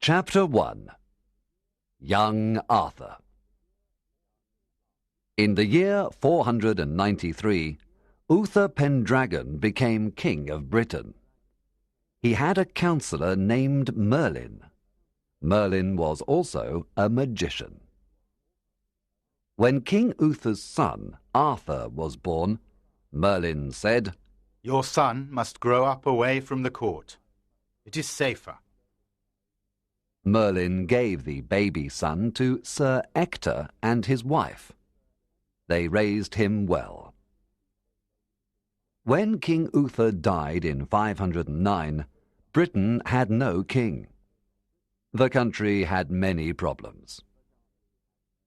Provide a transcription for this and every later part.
Chapter 1. Young Arthur. In the year 493, Uther Pendragon became king of Britain. He had a counsellor named Merlin. Merlin was also a magician. When King Uther's son, Arthur, was born, Merlin said, "Your son must grow up away from the court. It is safer." Merlin gave the baby son to Sir Ector and his wife. They raised him well. When King Uther died in 509, Britain had no king. The country had many problems.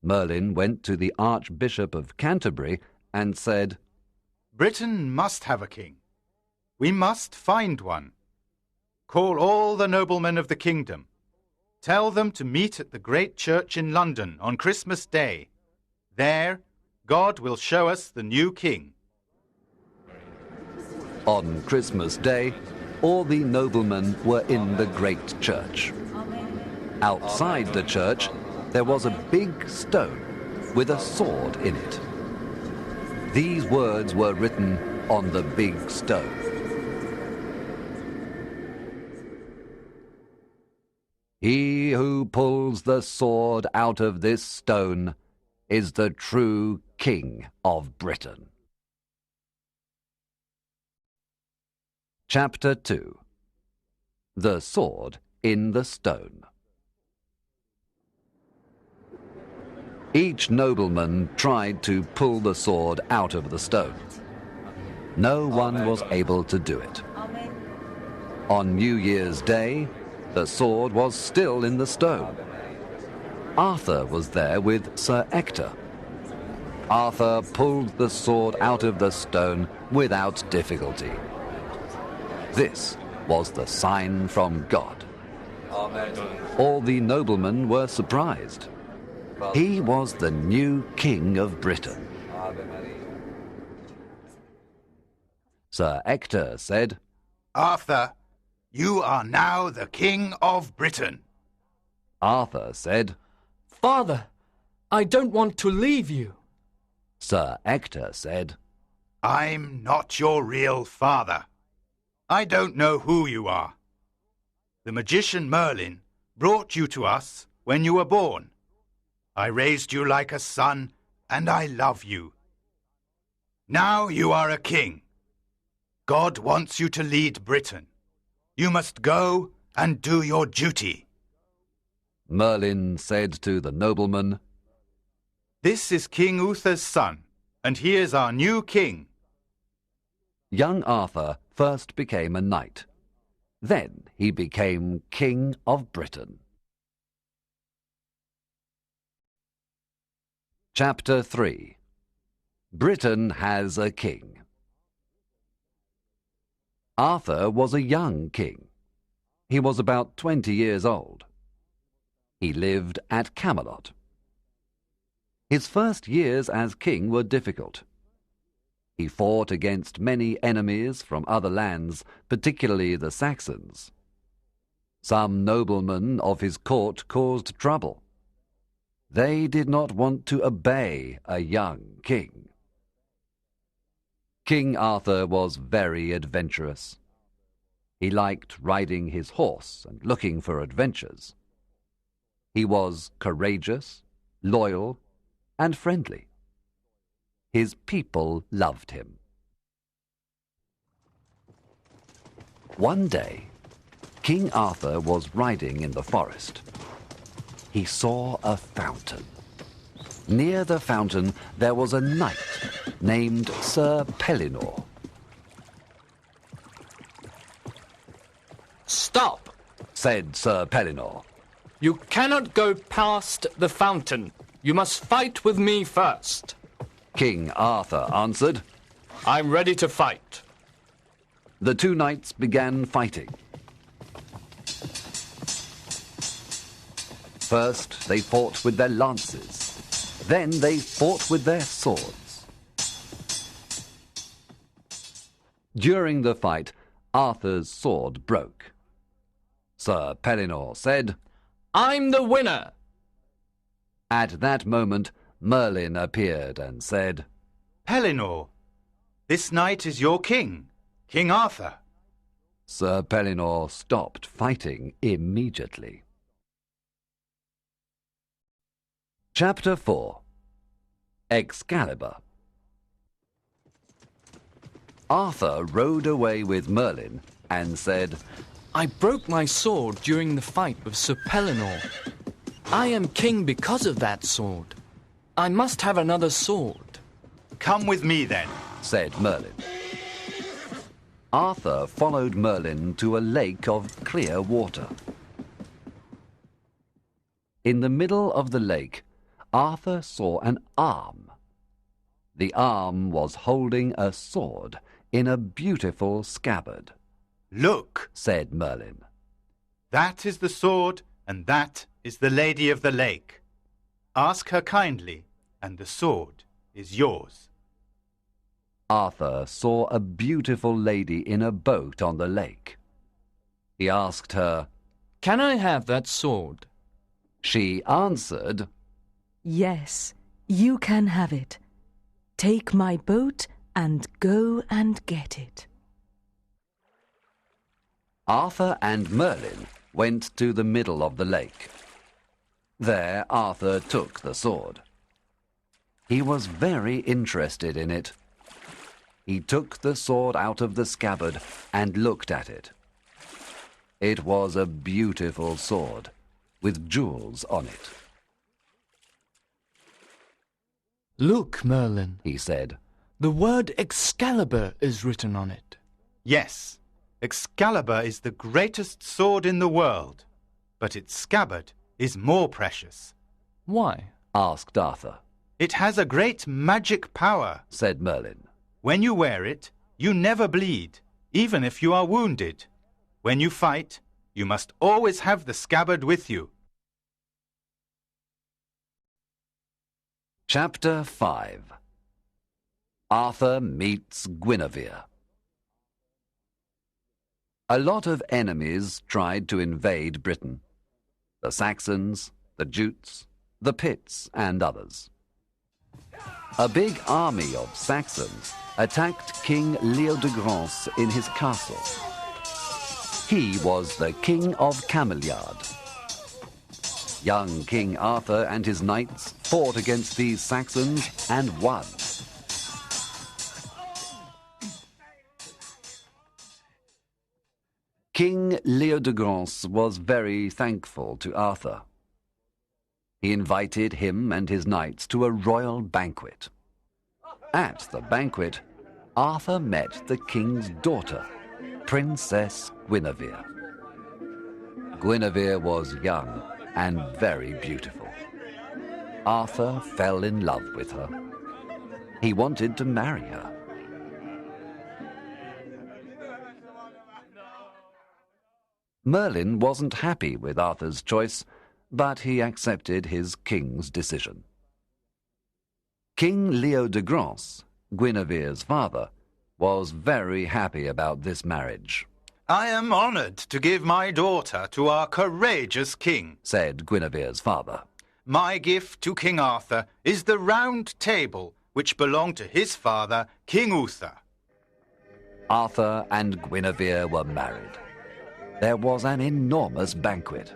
Merlin went to the Archbishop of Canterbury and said, "Britain must have a king. We must find one. Call all the noblemen of the kingdom. Tell them to meet at the great church in London on Christmas Day. There, God will show us the new king." On Christmas Day, all the noblemen were in the great church. Outside the church, there was a big stone with a sword in it. These words were written on the big stone. "He who pulls the sword out of this stone is the true King of Britain." Chapter 2. The Sword in the Stone. Each nobleman tried to pull the sword out of the stone. No one was able to do it. On New Year's Day, the sword was still in the stone. Arthur was there with Sir Ector. Arthur pulled the sword out of the stone without difficulty. This was the sign from God. All the noblemen were surprised. He was the new king of Britain. Sir Ector said, "Arthur, you are now the king of Britain." Arthur said, "Father, I don't want to leave you." Sir Ector said, "I'm not your real father. I don't know who you are. The magician Merlin brought you to us when you were born. I raised you like a son, and I love you. Now you are a king. God wants you to lead Britain. You must go and do your duty." Merlin said to the nobleman, "This is King Uther's son, and he is our new king." Young Arthur first became a knight. Then he became King of Britain. Chapter 3. Britain has a king. Arthur was a young king. He was about 20 years old. He lived at Camelot. His first years as king were difficult. He fought against many enemies from other lands, particularly the Saxons. Some noblemen of his court caused trouble. They did not want to obey a young king. King Arthur was very adventurous. He liked riding his horse and looking for adventures. He was courageous, loyal, and friendly. His people loved him. One day, King Arthur was riding in the forest. He saw a fountain. Near the fountain there was a knight named Sir Pellinore. "Stop," said Sir Pellinore. "You cannot go past the fountain. You must fight with me first." King Arthur answered, "I'm ready to fight." The two knights began fighting. First they fought with their lances. Then they fought with their swords. During the fight, Arthur's sword broke. Sir Pellinore said, I'm the winner. At that moment, Merlin appeared and said, Pellinore, this knight is your king, King Arthur. Sir Pellinore stopped fighting immediately. Chapter 4. Excalibur. Arthur rode away with Merlin and said, I broke my sword during the fight with Sir Pellinore. I am king because of that sword. I must have another sword. Come with me then, said Merlin. Arthur followed Merlin to a lake of clear water. In the middle of the lake, Arthur saw an arm. The arm was holding a sword in a beautiful scabbard. Look, said Merlin. That is the sword, and that is the Lady of the Lake. Ask her kindly, and the sword is yours. Arthur saw a beautiful lady in a boat on the lake. He asked her, Can I have that sword? She answered, Yes, you can have it. Take my boat and go and get it. Arthur and Merlin went to the middle of the lake. There Arthur took the sword. He was very interested in it. He took the sword out of the scabbard and looked at it. It was a beautiful sword, with jewels on it. Look, Merlin, he said. The word Excalibur is written on it. Yes, Excalibur is the greatest sword in the world, but its scabbard is more precious. Why? Asked Arthur. It has a great magic power, said Merlin. When you wear it, you never bleed, even if you are wounded. When you fight, you must always have the scabbard with you. Chapter 5. Arthur meets Guinevere. A lot of enemies tried to invade Britain. The Saxons, the Jutes, the Pits, and others. A big army of Saxons attacked King Leodegrance in his castle. He was the King of Camelot. Young King Arthur and his knights fought against these Saxons and won. King Leodegrance was very thankful to Arthur. He invited him and his knights to a royal banquet. At the banquet, Arthur met the king's daughter, Princess Guinevere. Guinevere was young and very beautiful. Arthur fell in love with her. He wanted to marry her. Merlin wasn't happy with Arthur's choice, but he accepted his king's decision. King Leodegrance, Guinevere's father, was very happy about this marriage. I am honored to give my daughter to our courageous king, said Guinevere's father. My gift to King Arthur is the round table which belonged to his father, King Uther. Arthur and Guinevere were married. There was an enormous banquet.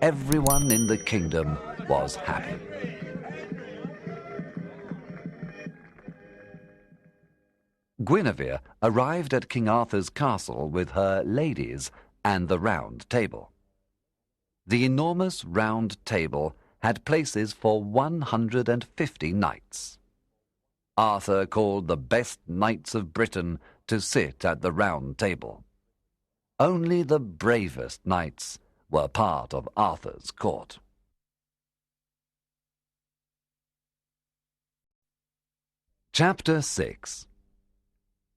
Everyone in the kingdom was happy. Guinevere arrived at King Arthur's castle with her ladies and the round table. The enormous round table had places for 150 knights. Arthur called the best knights of Britain to sit at the round table. Only the bravest knights were part of Arthur's court. Chapter 6.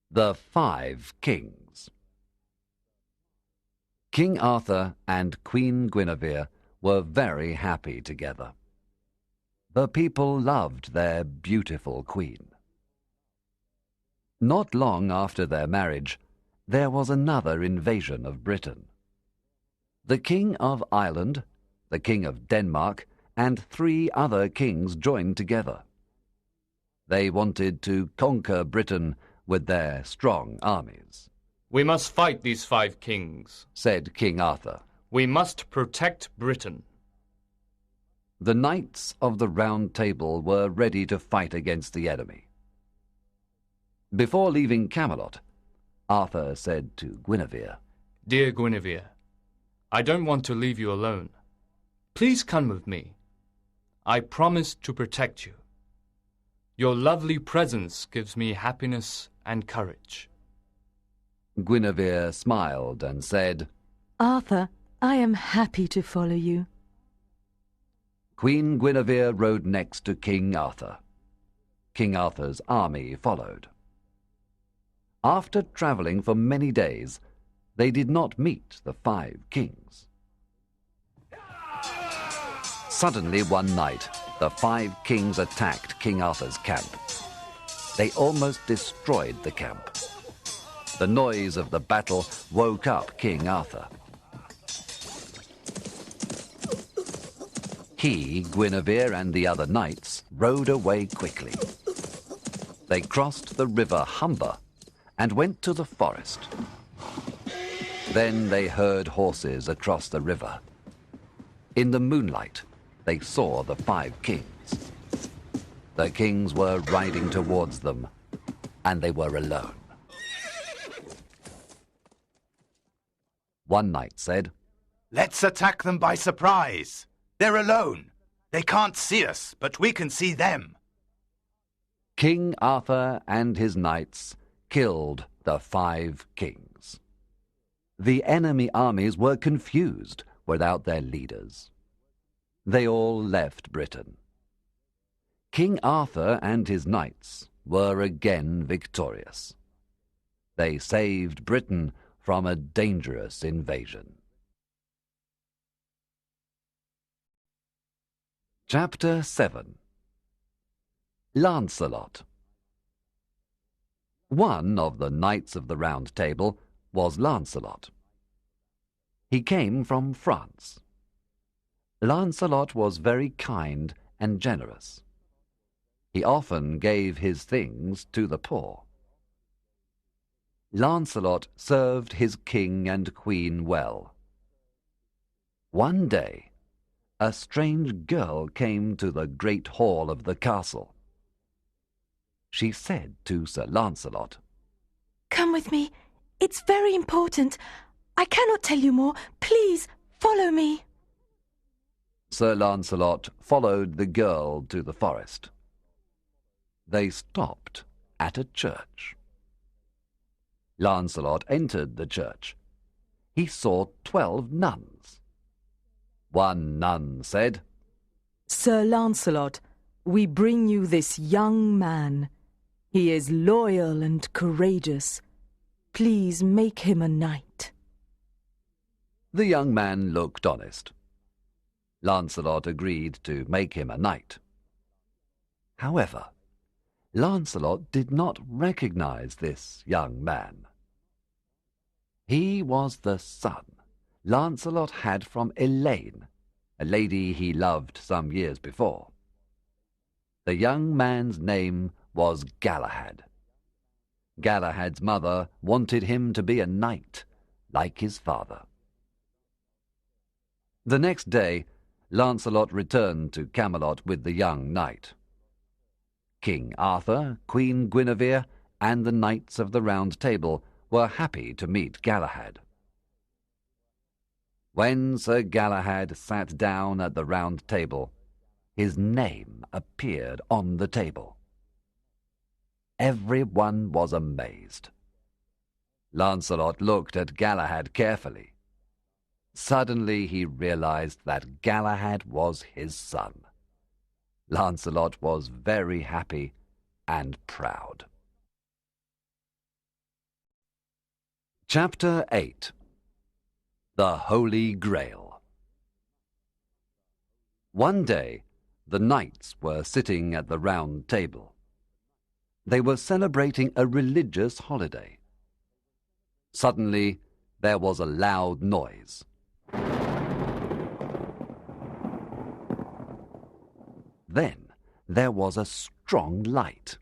The 5 Kings. King Arthur and Queen Guinevere were very happy together. The people loved their beautiful queen. Not long after their marriage, there was another invasion of Britain. The King of Ireland, the King of Denmark, and 3 other kings joined together. They wanted to conquer Britain with their strong armies. We must fight these 5 kings, said King Arthur. We must protect Britain. The knights of the Round Table were ready to fight against the enemy. Before leaving Camelot, Arthur said to Guinevere, Dear Guinevere, I don't want to leave you alone. Please come with me. I promise to protect you. Your lovely presence gives me happiness and courage. Guinevere smiled and said, Arthur, I am happy to follow you. Queen Guinevere rode next to King Arthur. King Arthur's army followed. After travelling for many days, they did not meet the 5 kings. Suddenly one night, the 5 kings attacked King Arthur's camp. They almost destroyed the camp. The noise of the battle woke up King Arthur. He, Guinevere, and the other knights rode away quickly. They crossed the river Humber and went to the forest. Then they heard horses across the river. In the moonlight, they saw the 5 kings. The kings were riding towards them, and they were alone. One knight said, Let's attack them by surprise. They're alone. They can't see us, but we can see them. King Arthur and his knights killed the 5 kings. The enemy armies were confused without their leaders. They all left Britain. King Arthur and his knights were again victorious. They saved Britain from a dangerous invasion. Chapter 7. Lancelot. One of the Knights of the Round Table was Lancelot. He came from France. Lancelot was very kind and generous. He often gave his things to the poor. Lancelot served his king and queen well. One day, a strange girl came to the great hall of the castle. She said to Sir Lancelot, Come with me. It's very important. I cannot tell you more. Please, follow me. Sir Lancelot followed the girl to the forest. They stopped at a church. Lancelot entered the church. He saw 12 nuns. One nun said, Sir Lancelot, we bring you this young man. He is loyal and courageous. Please make him a knight. The young man looked honest. Lancelot agreed to make him a knight. However, Lancelot did not recognize this young man. He was the son Lancelot had from Elaine, a lady he loved some years before. The young man's name was Galahad. Galahad's mother wanted him to be a knight, like his father. The next day, Lancelot returned to Camelot with the young knight. King Arthur, Queen Guinevere, and the Knights of the Round Table were happy to meet Galahad. When Sir Galahad sat down at the Round Table, his name appeared on the table. Everyone was amazed. Lancelot looked at Galahad carefully. Suddenly he realized that Galahad was his son. Lancelot was very happy and proud. Chapter 8. The Holy Grail. One day, the knights were sitting at the Round Table. They were celebrating a religious holiday. Suddenly, there was a loud noise. then there was a strong light.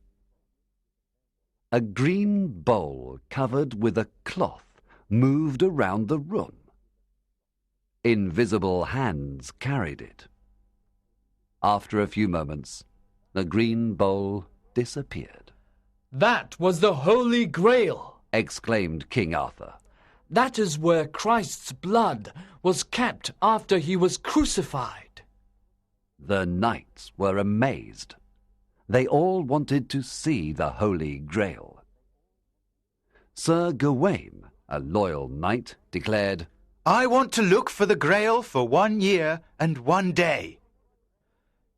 A green bowl covered with a cloth moved around the room. Invisible hands carried it. After a few moments, the green bowl disappeared. That was the Holy Grail! Exclaimed King Arthur. That is where Christ's blood was kept after he was crucified. The knights were amazed. They all wanted to see the Holy Grail. Sir Gawain, a loyal knight, declared, I want to look for the Grail for 1 year and 1 day.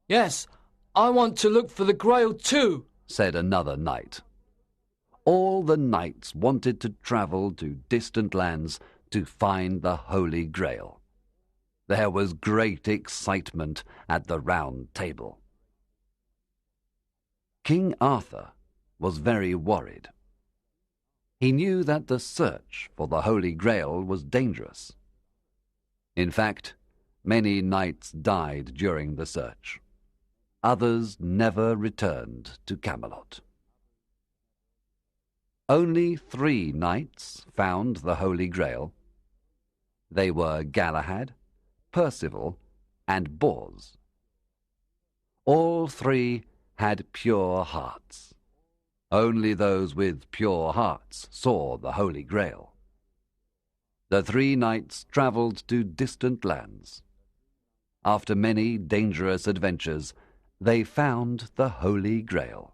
Yes, I want to look for the Grail too, said another knight. All the knights wanted to travel to distant lands to find the Holy Grail. There was great excitement at the Round Table. King Arthur was very worried. He knew that the search for the Holy Grail was dangerous. In fact, many knights died during the search. Others never returned to Camelot. Only 3 knights found the Holy Grail. They were Galahad, Percival, and Bors. All 3 had pure hearts. Only those with pure hearts saw the Holy Grail. The 3 knights travelled to distant lands. After many dangerous adventures, they found the Holy Grail.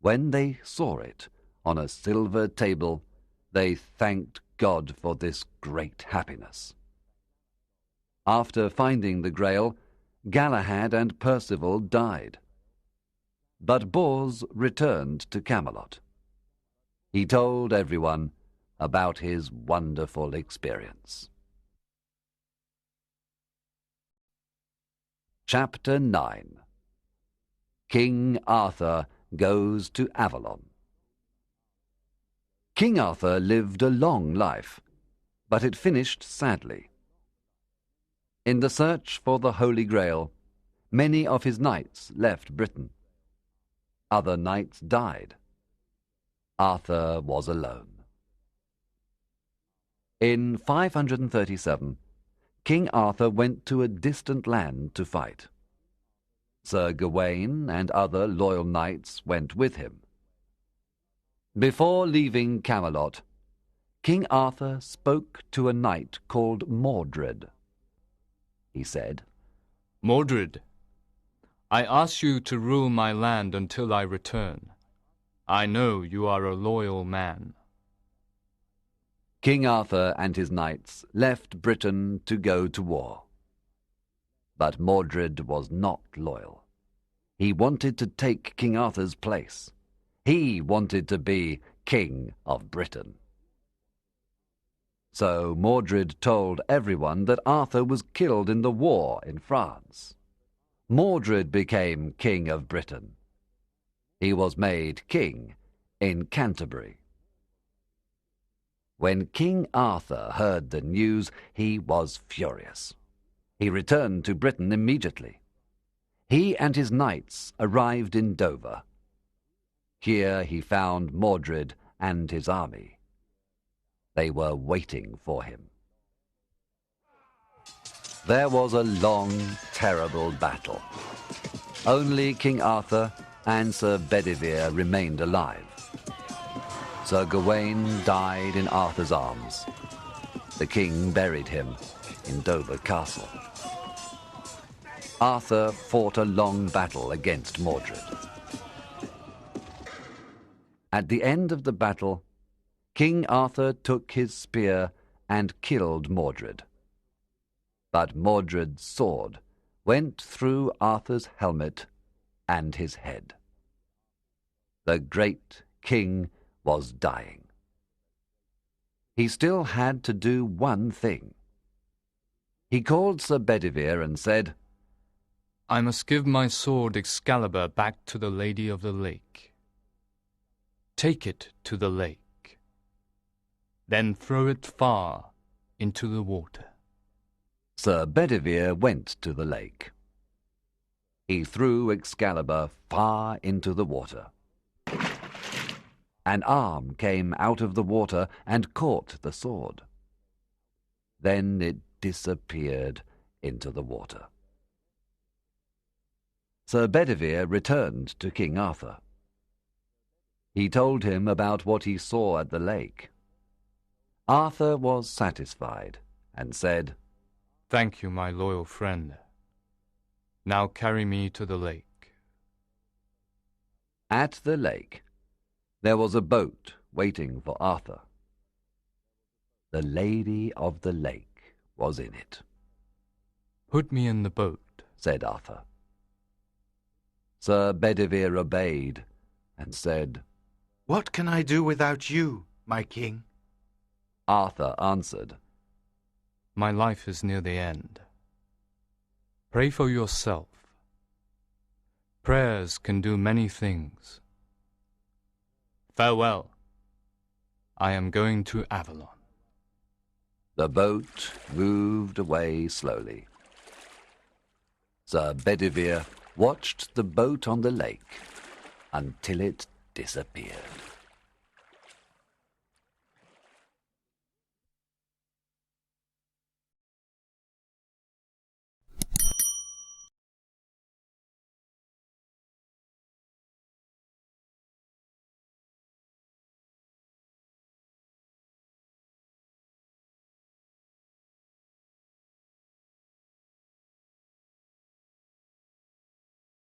When they saw it on a silver table, they thanked God for this great happiness. After finding the Grail, Galahad and Percival died. But Bors returned to Camelot. He told everyone about his wonderful experience. Chapter 9. King Arthur goes to Avalon. King Arthur lived a long life, but it finished sadly. In the search for the Holy Grail, many of his knights left Britain. Other knights died. Arthur was alone. In 537, King Arthur went to a distant land to fight. Sir Gawain and other loyal knights went with him. Before leaving Camelot, King Arthur spoke to a knight called Mordred. He said, Mordred, I ask you to rule my land until I return. I know you are a loyal man. King Arthur and his knights left Britain to go to war. But Mordred was not loyal. He wanted to take King Arthur's place. He wanted to be King of Britain. So Mordred told everyone that Arthur was killed in the war in France. Mordred became King of Britain. He was made king in Canterbury. When King Arthur heard the news, he was furious. He returned to Britain immediately. He and his knights arrived in Dover. Here he found Mordred and his army. They were waiting for him. There was a long, terrible battle. Only King Arthur and Sir Bedivere remained alive. Sir Gawain died in Arthur's arms. The king buried him in Dover Castle. Arthur fought a long battle against Mordred. At the end of the battle, King Arthur took his spear and killed Mordred. But Mordred's sword went through Arthur's helmet and his head. The great king was dying. He still had to do one thing. He called Sir Bedivere and said, I must give my sword Excalibur back to the Lady of the Lake. Take it to the lake. Then throw it far into the water. Sir Bedivere went to the lake. He threw Excalibur far into the water. An arm came out of the water and caught the sword. Then it disappeared into the water. Sir Bedivere returned to King Arthur. He told him about what he saw at the lake. Arthur was satisfied and said, "Thank you, my loyal friend. Now carry me to the lake." At the lake, there was a boat waiting for Arthur. The Lady of the Lake was in it. "Put me in the boat," said Arthur. Sir Bedivere obeyed and said, "What can I do without you, my king?" Arthur answered, "My life is near the end. Pray for yourself. Prayers can do many things. Farewell. I am going to Avalon." The boat moved away slowly. Sir Bedivere watched the boat on the lake until it disappeared.